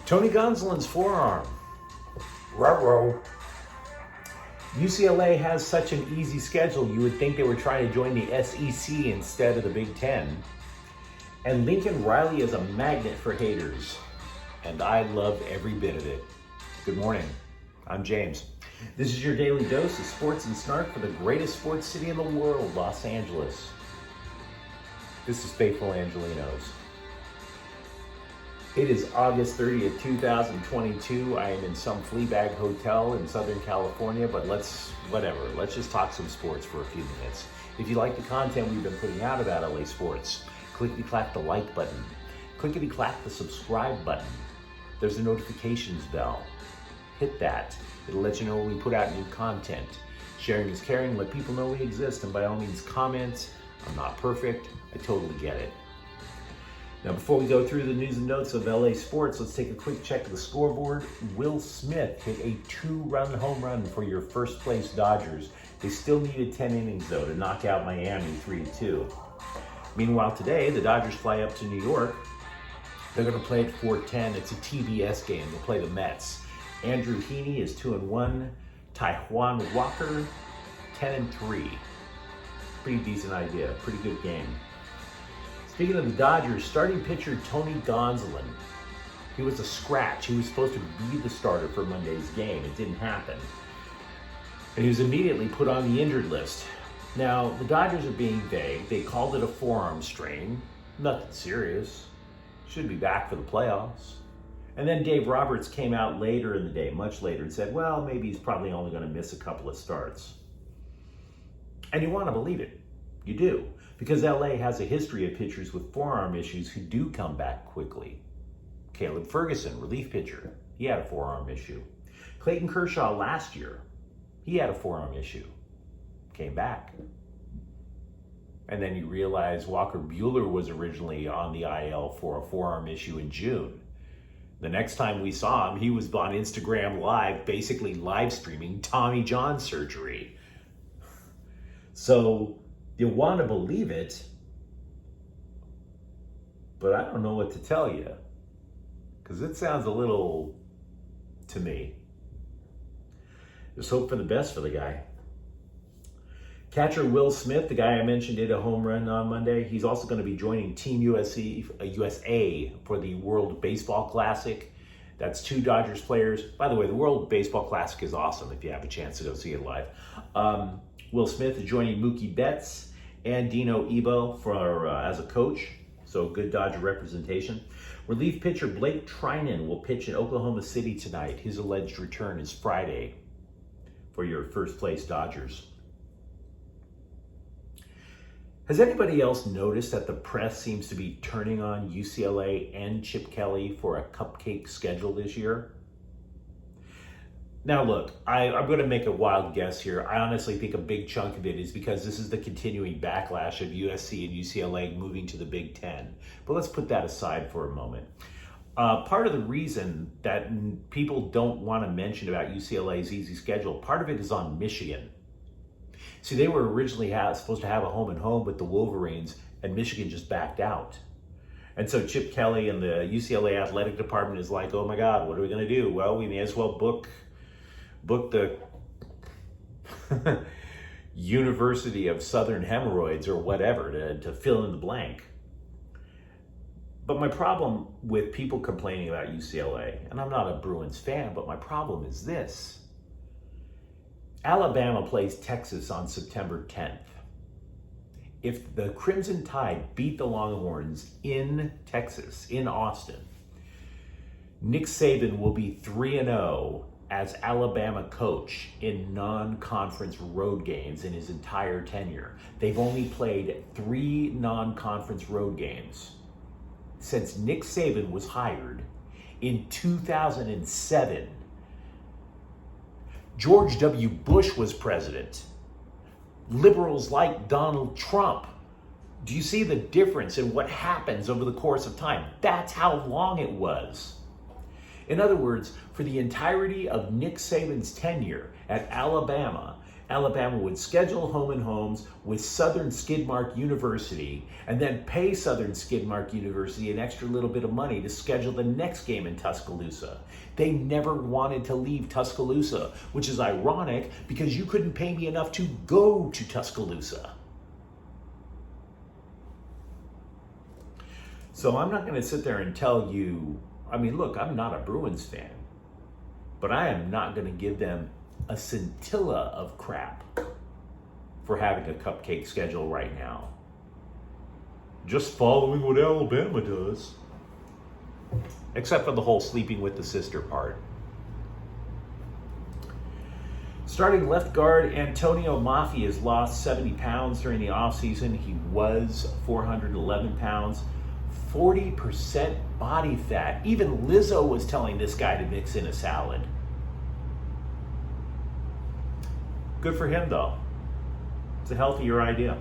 Tony Gonsolin's forearm. Ruh-roh. UCLA has such an easy schedule, you would think they were trying to join the SEC instead of the Big Ten. And Lincoln Riley is a magnet for haters. And I love every bit of it. Good morning. I'm James. This is your daily dose of sports and snark for the greatest sports city in the world, Los Angeles. This is Faithful Angelenos. It is August 30th, 2022. I am in some Fleabag hotel in Southern California, but let's just talk some sports for a few minutes. If you like the content we've been putting out about LA sports, clickety-clack the like button. Clickety-clack the subscribe button. There's a notifications bell. Hit that. It'll let you know when we put out new content. Sharing is caring. Let people know we exist. And by all means, comment. I'm not perfect. I totally get it. Now, before we go through the news and notes of LA sports, let's take a quick check of the scoreboard. Will Smith hit a 2-run home run for your first place Dodgers. They still needed 10 innings, though, to knock out Miami 3-2. Meanwhile, today, the Dodgers fly up to New York. They're going to play at 4:10. It's a TBS game. They'll play the Mets. Andrew Heaney is 2-1. Taijuan Walker, 10-3. Pretty decent idea. Pretty good game. Speaking of the Dodgers, starting pitcher Tony Gonsalin. He was a scratch. He was supposed to be the starter for Monday's game. It didn't happen. And he was immediately put on the injured list. Now, the Dodgers are being vague. They called it a forearm strain. Nothing serious. Should be back for the playoffs. And then Dave Roberts came out later in the day, much later, and said, well, maybe he's probably only going to miss a couple of starts. And you want to believe it. You do. Because LA has a history of pitchers with forearm issues who do come back quickly. Caleb Ferguson, relief pitcher, he had a forearm issue. Clayton Kershaw last year, he had a forearm issue. Came back. And then you realize Walker Buehler was originally on the IL for a forearm issue in June. The next time we saw him, he was on Instagram Live, basically live streaming Tommy John surgery. So you want to believe it, but I don't know what to tell you, because it sounds a little, to me. Just hope for the best for the guy. Catcher Will Smith, the guy I mentioned, did a home run on Monday. He's also going to be joining Team USA for the World Baseball Classic. That's 2 Dodgers players. By the way, the World Baseball Classic is awesome if you have a chance to go see it live. Will Smith is joining Mookie Betts and Dino Ebo as a coach, so good Dodger representation. Relief pitcher Blake Trinan will pitch in Oklahoma City tonight. His alleged return is Friday for your first place Dodgers. Has anybody else noticed that the press seems to be turning on UCLA and Chip Kelly for a cupcake schedule this year? Now look, I'm going to make a wild guess here. I honestly think a big chunk of it is because this is the continuing backlash of USC and UCLA moving to the Big Ten. But let's put that aside for a moment. Part of the reason that people don't want to mention about UCLA's easy schedule, part of it is on Michigan. See, they were originally supposed to have a home and home with the Wolverines, and Michigan just backed out. And so Chip Kelly and the UCLA athletic department is like, oh my God, what are we going to do? Well, we may as well book the University of Southern Hemorrhoids or whatever to fill in the blank. But my problem with people complaining about UCLA, and I'm not a Bruins fan, but my problem is this. Alabama plays Texas on September 10th. If the Crimson Tide beat the Longhorns in Texas, in Austin, Nick Saban will be 3-0 as Alabama coach in non-conference road games in his entire tenure. They've only played 3 non-conference road games since Nick Saban was hired in 2007. George W. Bush was president. Liberals like Donald Trump. Do you see the difference in what happens over the course of time? That's how long it was. In other words, for the entirety of Nick Saban's tenure at Alabama, Alabama would schedule home and homes with Southern Skidmark University and then pay Southern Skidmark University an extra little bit of money to schedule the next game in Tuscaloosa. They never wanted to leave Tuscaloosa, which is ironic because you couldn't pay me enough to go to Tuscaloosa. So I'm not going to sit there and tell you, I mean, look, I'm not a Bruins fan, but I am not going to give them a scintilla of crap for having a cupcake schedule right now. Just following what Alabama does. Except for the whole sleeping with the sister part. Starting left guard Antonio Maffi has lost 70 pounds during the offseason. He was 411 pounds. 40% body fat. Even Lizzo was telling this guy to mix in a salad. Good for him, though. It's a healthier idea.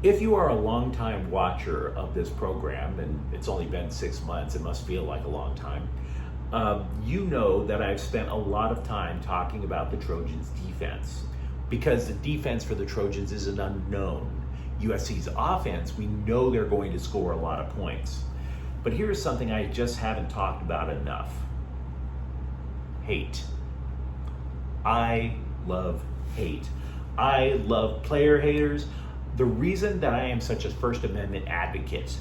If you are a longtime watcher of this program, and it's only been 6 months, it must feel like a long time, you know that I've spent a lot of time talking about the Trojans' defense, because the defense for the Trojans is an unknown. USC's offense, we know they're going to score a lot of points. But here's something I just haven't talked about enough. Hate. I love hate. I love player haters. The reason that I am such a First Amendment advocate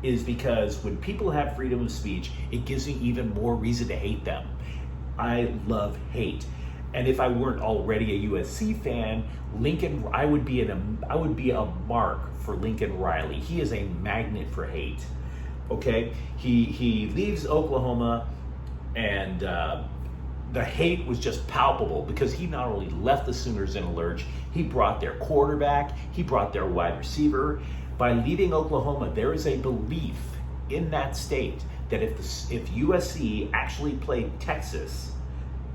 is because when people have freedom of speech, it gives me even more reason to hate them. I love hate. And if I weren't already a USC fan, I would be a mark for Lincoln Riley. He is a magnet for hate. Okay? He leaves Oklahoma, and the hate was just palpable because he not only left the Sooners in a lurch, he brought their quarterback, he brought their wide receiver. By leaving Oklahoma, there is a belief in that state that if USC actually played Texas,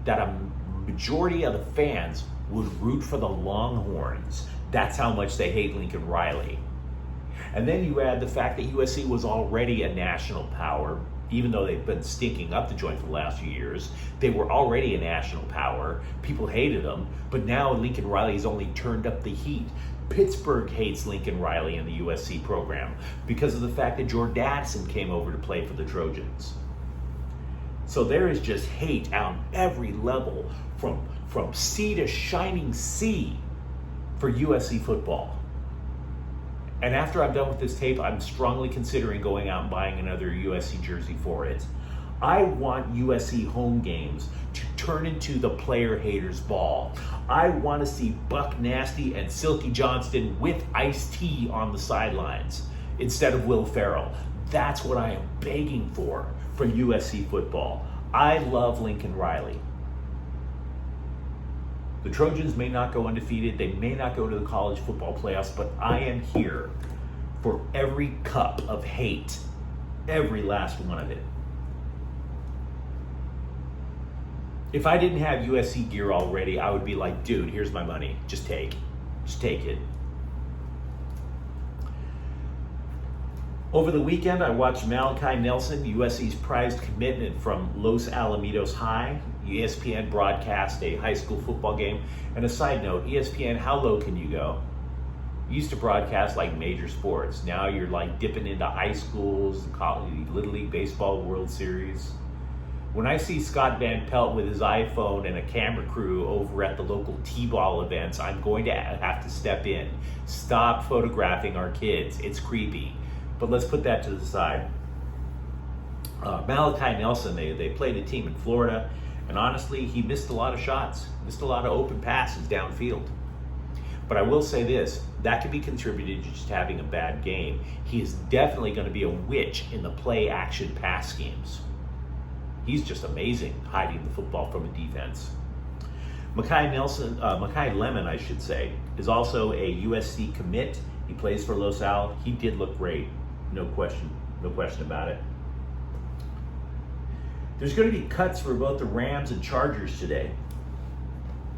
that a majority of the fans would root for the Longhorns. That's how much they hate Lincoln Riley. And then you add the fact that USC was already a national power. Even though they've been stinking up the joint for the last few years, they were already a national power. People hated them, but now Lincoln Riley's only turned up the heat. Pittsburgh hates Lincoln Riley in the USC program because of the fact that Jordasen came over to play for the Trojans. So there is just hate on every level, from sea to shining sea, for USC football. And after I'm done with this tape, I'm strongly considering going out and buying another USC jersey for it. I want USC home games to turn into the player haters' ball. I want to see Buck Nasty and Silky Johnston with Ice-T on the sidelines instead of Will Ferrell. That's what I am begging for USC football. I love Lincoln Riley. The Trojans may not go undefeated, they may not go to the college football playoffs, but I am here for every cup of hate, every last one of it. If I didn't have USC gear already, I would be like, dude, here's my money, just take it. Over the weekend, I watched Malachi Nelson, USC's prized commitment from Los Alamitos High. ESPN broadcast a high school football game. And a side note, ESPN, how low can you go? You used to broadcast like major sports. Now you're like dipping into high schools, college, Little League Baseball World Series. When I see Scott Van Pelt with his iPhone and a camera crew over at the local T-ball events, I'm going to have to step in. Stop photographing our kids. It's creepy. But let's put that to the side. Malachi Nelson, they played a team in Florida, and honestly, he missed a lot of shots, missed a lot of open passes downfield. But I will say this, that could be contributed to just having a bad game. He is definitely going to be a witch in the play-action pass schemes. He's just amazing hiding the football from a defense. Makai Lemon, I should say, is also a USC commit. He plays for Los Al. He did look great. No question about it. There's going to be cuts for both the Rams and Chargers today.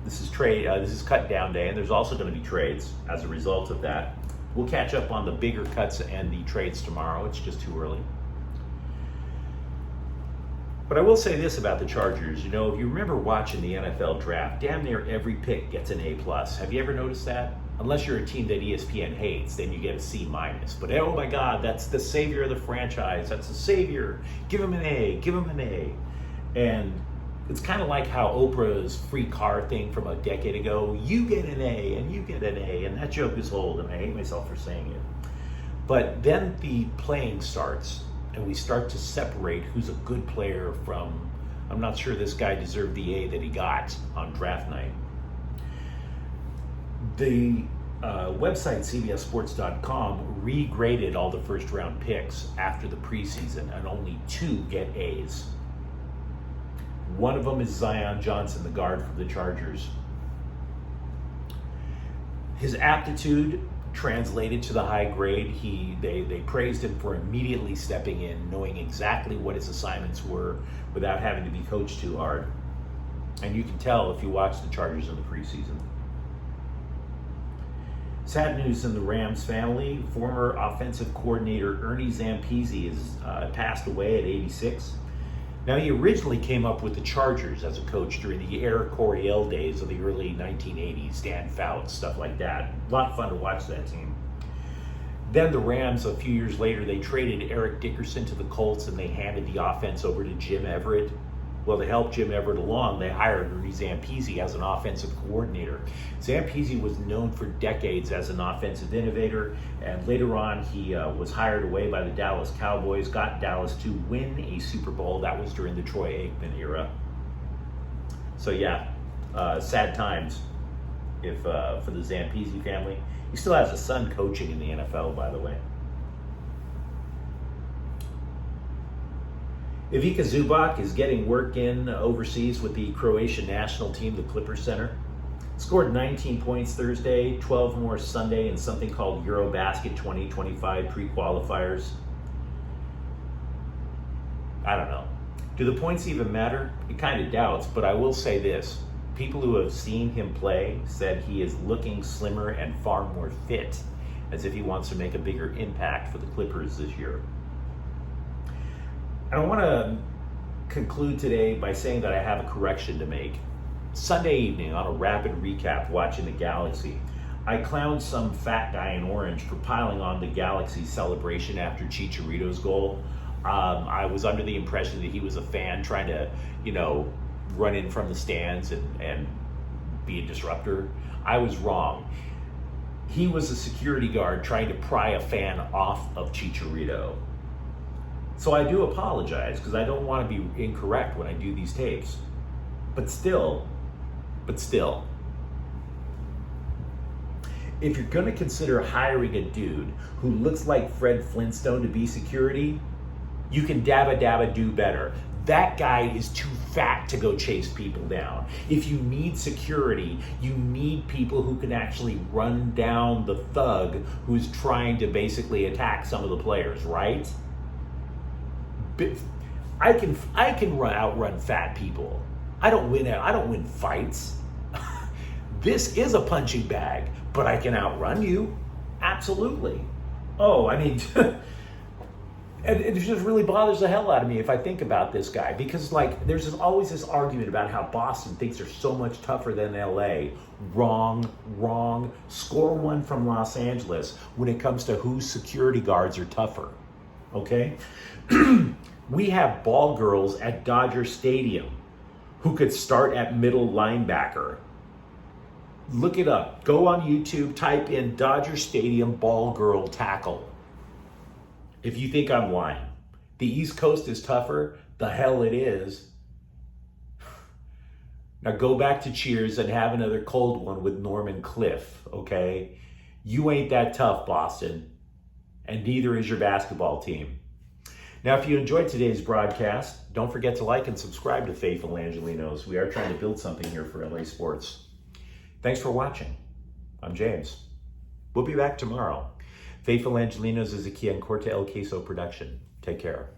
This is cut down day, and there's also going to be trades as a result of that. We'll catch up on the bigger cuts and the trades tomorrow. It's just too early. But I will say this about the Chargers. You know, if you remember watching the NFL draft, damn near every pick gets an A+. Have you ever noticed that? Unless you're a team that ESPN hates, then you get a C-. But oh my God, that's the savior of the franchise. That's the savior. Give him an A. Give him an A. And it's kind of like how Oprah's free car thing from a decade ago. You get an A and you get an A. And that joke is old, and I hate myself for saying it. But then the playing starts, and we start to separate who's a good player from, I'm not sure this guy deserved the A that he got on draft night. The website CBSSports.com regraded all the first round picks after the preseason, and only 2 get A's. One of them is Zion Johnson, the guard from the Chargers. His aptitude translated to the high grade. They praised him for immediately stepping in, knowing exactly what his assignments were without having to be coached too hard. And you can tell if you watch the Chargers in the preseason. Sad news in the Rams family. Former offensive coordinator Ernie Zampese has passed away at 86. Now, he originally came up with the Chargers as a coach during the Eric Coryell days of the early 1980s, Dan Fouts, stuff like that. A lot of fun to watch that team. Then the Rams, a few years later, they traded Eric Dickerson to the Colts, and they handed the offense over to Jim Everett. Well, to help Jim Everett along, they hired Ernie Zampese as an offensive coordinator. Zampese was known for decades as an offensive innovator, and later on he was hired away by the Dallas Cowboys, got Dallas to win a Super Bowl. That was during the Troy Aikman era. So yeah, sad times for the Zampese family. He still has a son coaching in the NFL, by the way. Ivica Zubac is getting work in overseas with the Croatian national team, the Clippers center. Scored 19 points Thursday, 12 more Sunday in something called Eurobasket 2025 pre-qualifiers. I don't know. Do the points even matter? It kind of doubts, but I will say this. People who have seen him play said he is looking slimmer and far more fit, as if he wants to make a bigger impact for the Clippers this year. I want to conclude today by saying that I have a correction to make. Sunday evening, on a rapid recap watching the Galaxy, I clowned some fat guy in orange for piling on the Galaxy celebration after Chicharito's goal. I was under the impression that he was a fan trying to, run in from the stands and be a disruptor. I was wrong. He was a security guard trying to pry a fan off of Chicharito. So I do apologize, because I don't want to be incorrect when I do these tapes. But still, if you're going to consider hiring a dude who looks like Fred Flintstone to be security, you can dabba do better. That guy is too fat to go chase people down. If you need security, you need people who can actually run down the thug who's trying to basically attack some of the players, right? I can outrun fat people. I don't win fights. This is a punching bag, but I can outrun you. Absolutely. Oh, I mean, and it just really bothers the hell out of me if I think about this guy, because there's always this argument about how Boston thinks they're so much tougher than LA. Wrong. Score one from Los Angeles when it comes to whose security guards are tougher. Okay? We have ball girls at Dodger Stadium who could start at middle linebacker. Look it up. Go on YouTube, type in Dodger Stadium ball girl tackle. If you think I'm lying. The East Coast is tougher. The hell it is. Now go back to Cheers and have another cold one with Norman Cliff, okay? You ain't that tough, Boston. And neither is your basketball team. Now, if you enjoyed today's broadcast, don't forget to like and subscribe to Faithful Angelenos. We are trying to build something here for LA Sports. Thanks for watching. I'm James. We'll be back tomorrow. Faithful Angelenos is a Quian Corte El Queso production. Take care.